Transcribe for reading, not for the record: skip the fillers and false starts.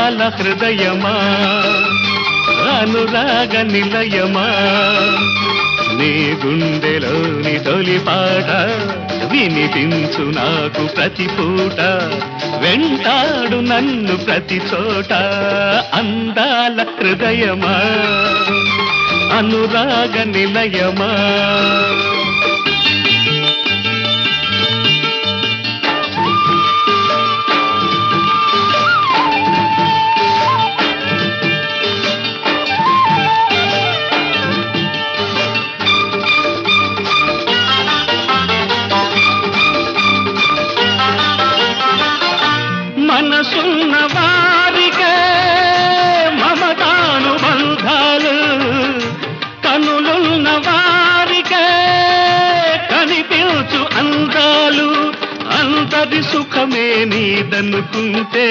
అందాల హృదయమా అనురాగ నిలయమా నీ గుండెలోని తొలి పాట వినిపించు నాకు ప్రతి పూట వెంటాడు నన్ను ప్రతి చోట అందాల హృదయమా అనురాగ నిలయమా మనసున్న వారికే మమతాను బంధాలు కనులున్న వారికే కనిపించు అందాలు అంతది సుఖమే నీదనుకుంటే